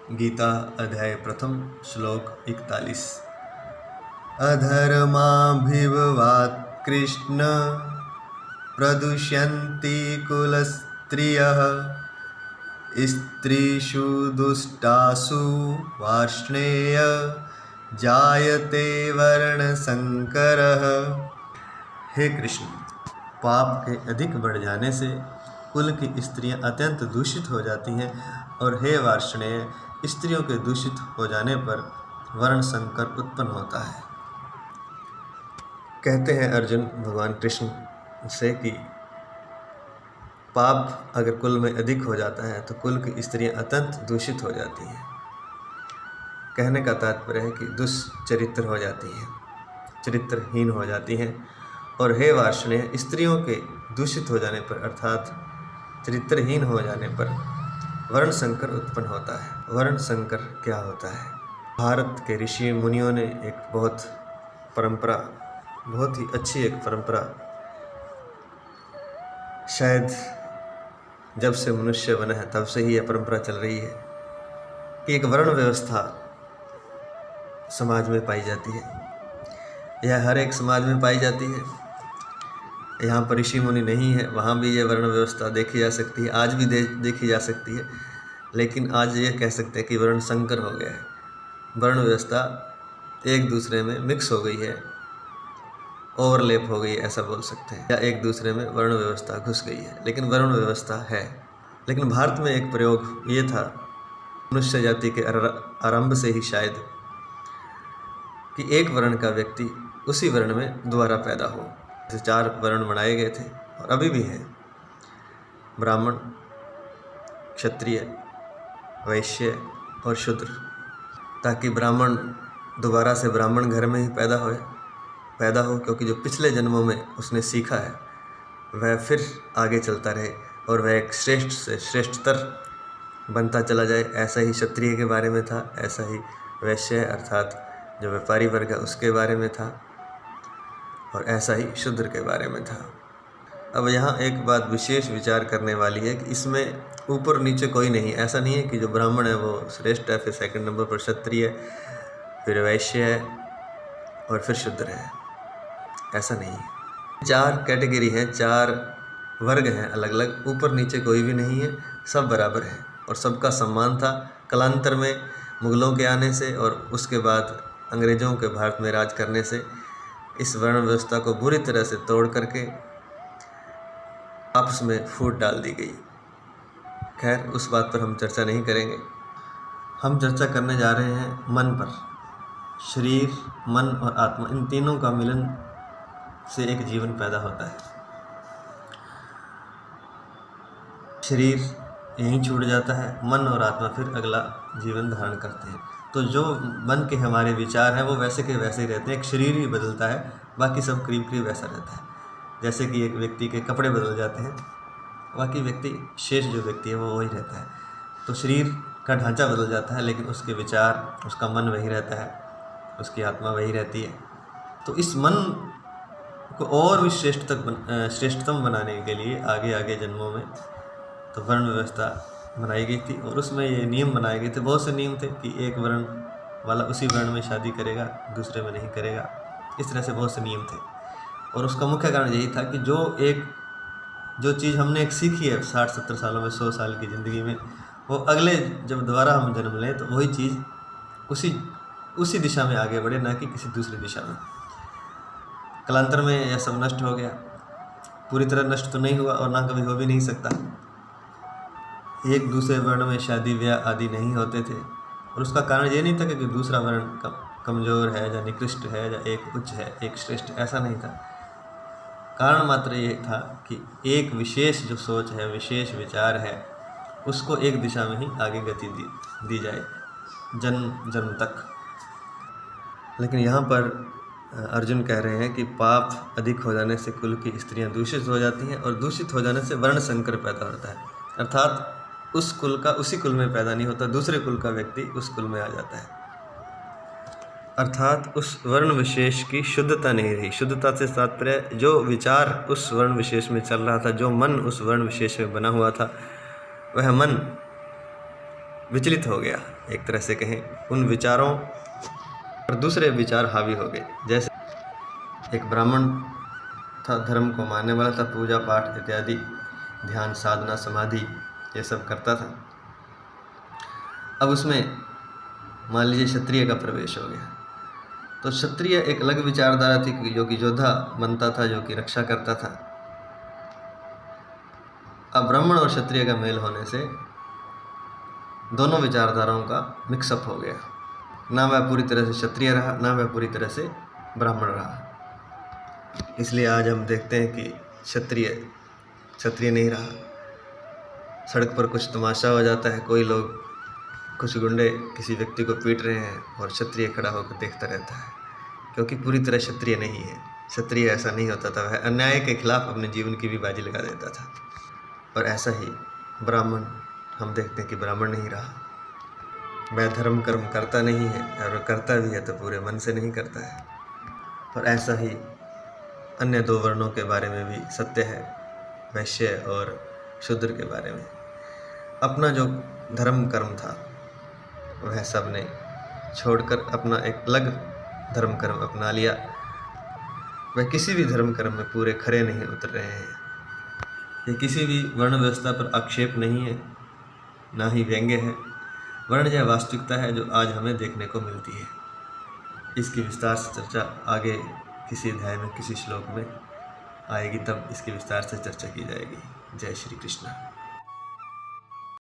गीता अध्याय प्रथम श्लोक 41। अधर्माभिभवात् कृष्ण प्रदुष्यन्ति कुलस्त्रियः स्त्रीषु दुष्टासु वार्ष्णेय जायते वर्णसंकरः। हे कृष्ण, पाप के अधिक बढ़ जाने से कुल की स्त्रियां अत्यंत दूषित हो जाती हैं, और हे वार्ष्णेय, स्त्रियों के दूषित हो जाने पर वर्ण संकर उत्पन्न होता है। कहते हैं अर्जुन भगवान कृष्ण से कि पाप अगर कुल में अधिक हो जाता है तो कुल की स्त्रियां अत्यंत दूषित हो जाती हैं। कहने का तात्पर्य है कि दुष्चरित्र हो जाती हैं, चरित्रहीन हो जाती हैं। और हे वार्ष्णेय, स्त्रियों के दूषित हो जाने पर अर्थात चरित्रहीन हो जाने पर वर्ण संकर उत्पन्न होता है। वर्ण संकर क्या होता है? भारत के ऋषि मुनियों ने एक बहुत ही अच्छी एक परंपरा, शायद जब से मनुष्य बना है तब से ही यह परंपरा चल रही है कि एक वर्ण व्यवस्था समाज में पाई जाती है। यह हर एक समाज में पाई जाती है। यहाँ पर ऋषि मुनि नहीं है, वहाँ भी ये वर्ण व्यवस्था देखी जा सकती है, आज भी देखी जा सकती है। लेकिन आज ये कह सकते हैं कि वर्ण संकर हो गया है। वर्ण व्यवस्था एक दूसरे में मिक्स हो गई है, ओवरलैप हो गई है, ऐसा बोल सकते हैं, या एक दूसरे में वर्ण व्यवस्था घुस गई है, लेकिन वर्ण व्यवस्था है। लेकिन भारत में एक प्रयोग ये था, मनुष्य जाति के आरंभ से ही शायद, कि एक वर्ण का व्यक्ति उसी वर्ण में दोबारा पैदा हो। जैसे 4 वर्ण बनाए गए थे और अभी भी हैं: ब्राह्मण, क्षत्रिय, वैश्य और शूद्र, ताकि ब्राह्मण दोबारा से ब्राह्मण घर में ही पैदा हो, क्योंकि जो पिछले जन्मों में उसने सीखा है वह फिर आगे चलता रहे और वह एक श्रेष्ठ से श्रेष्ठतर बनता चला जाए। ऐसा ही क्षत्रिय के बारे में था, ऐसा ही वैश्य अर्थात जो व्यापारी वर्ग है उसके बारे में था, और ऐसा ही शूद्र के बारे में था। अब यहाँ एक बात विशेष विचार करने वाली है कि इसमें ऊपर नीचे कोई नहीं। ऐसा नहीं है कि जो ब्राह्मण है वो श्रेष्ठ है, फिर सेकंड नंबर पर क्षत्रिय, फिर वैश्य है और फिर शूद्र है। ऐसा नहीं है। 4 कैटेगरी हैं, 4 वर्ग हैं अलग अलग, ऊपर नीचे कोई भी नहीं है, सब बराबर है और सबका सम्मान था। कालांतर में मुगलों के आने से और उसके बाद अंग्रेज़ों के भारत में राज करने से इस वर्ण व्यवस्था को बुरी तरह से तोड़ करके आपस में फूट डाल दी गई। खैर, उस बात पर हम चर्चा नहीं करेंगे। हम चर्चा करने जा रहे हैं मन पर। शरीर, मन और आत्मा, इन तीनों का मिलन से एक जीवन पैदा होता है। शरीर यहीं छूट जाता है, मन और आत्मा फिर अगला जीवन धारण करते हैं। तो जो मन के हमारे विचार हैं वो वैसे के वैसे ही रहते हैं। एक शरीर ही बदलता है, बाकी सब करीब करीब वैसा रहता है। जैसे कि एक व्यक्ति के कपड़े बदल जाते हैं, बाकी व्यक्ति, शेष जो व्यक्ति है वो वही रहता है। तो शरीर का ढांचा बदल जाता है, लेकिन उसके विचार, उसका मन वही रहता है, उसकी आत्मा वही रहती है। तो इस मन को और भी श्रेष्ठतम बनाने के लिए आगे आगे जन्मों में तो वर्ण व्यवस्था बनाई गई थी, और उसमें ये नियम बनाए गए थे। बहुत से नियम थे कि एक वर्ण वाला उसी वर्ण में शादी करेगा, दूसरे में नहीं करेगा। इस तरह से बहुत से नियम थे, और उसका मुख्य कारण यही था कि जो चीज़ हमने एक सीखी है 60-70 सालों में, 100 साल की ज़िंदगी में, वो अगले जब दोबारा हम जन्म लें तो वही चीज़ उसी दिशा में आगे बढ़े, ना कि किसी दूसरी दिशा में। कालांतर में यह सब नष्ट हो गया। पूरी तरह नष्ट तो नहीं हुआ और ना कभी हो भी नहीं सकता। एक दूसरे वर्ण में शादी ब्याह आदि नहीं होते थे, और उसका कारण ये नहीं था कि दूसरा वर्ण कमज़ोर है या निकृष्ट है या एक उच्च है, एक श्रेष्ठ, ऐसा नहीं था। कारण मात्र ये था कि एक विशेष जो सोच है, विशेष विचार है, उसको एक दिशा में ही आगे गति दी जाए जन्म जन्म तक। लेकिन यहाँ पर अर्जुन कह रहे हैं कि पाप अधिक हो जाने से कुल की स्त्रियां दूषित हो जाती हैं, और दूषित हो जाने से वर्ण संकर पैदा होता है। अर्थात उस कुल का उसी कुल में पैदा नहीं होता, दूसरे कुल का व्यक्ति उस कुल में आ जाता है। अर्थात उस वर्ण विशेष की शुद्धता नहीं रही। शुद्धता से तात्पर्य जो विचार उस वर्ण विशेष में चल रहा था, जो मन उस वर्ण विशेष में बना हुआ था, वह मन विचलित हो गया, एक तरह से कहें उन विचारों पर दूसरे विचार हावी हो गए। जैसे एक ब्राह्मण था, धर्म को मानने वाला था, पूजा पाठ इत्यादि, ध्यान साधना समाधि ये सब करता था। अब उसमें मान लीजिए क्षत्रिय का प्रवेश हो गया, तो क्षत्रिय एक अलग विचारधारा थी, जो कि योद्धा बनता था, जो कि रक्षा करता था। अब ब्राह्मण और क्षत्रिय का मेल होने से दोनों विचारधाराओं का मिक्सअप हो गया। ना वह पूरी तरह से क्षत्रिय रहा, ना वह पूरी तरह से ब्राह्मण रहा। इसलिए आज हम देखते हैं कि क्षत्रिय नहीं रहा। सड़क पर कुछ तमाशा हो जाता है, कोई लोग, कुछ गुंडे किसी व्यक्ति को पीट रहे हैं और क्षत्रिय खड़ा होकर देखता रहता है, क्योंकि पूरी तरह क्षत्रिय नहीं है। क्षत्रिय ऐसा नहीं होता था, वह अन्याय के खिलाफ अपने जीवन की भी बाजी लगा देता था। और ऐसा ही ब्राह्मण, हम देखते हैं कि ब्राह्मण नहीं रहा। वह धर्म कर्म करता नहीं है, और करता भी है तो पूरे मन से नहीं करता है। और ऐसा ही अन्य दो वर्णों के बारे में भी सत्य है, वैश्य और शूद्र के बारे में। अपना जो धर्म कर्म था वह सब ने छोड़कर अपना एक अलग धर्म कर्म अपना लिया। वह किसी भी धर्म कर्म में पूरे खरे नहीं उतर रहे हैं। ये किसी भी वर्ण व्यवस्था पर आक्षेप नहीं है, ना ही व्यंग्य है। वर्ण यह वास्तविकता है जो आज हमें देखने को मिलती है। इसकी विस्तार से चर्चा आगे किसी अध्याय में, किसी श्लोक में आएगी, तब इसकी विस्तार से चर्चा की जाएगी। जय श्री कृष्ण।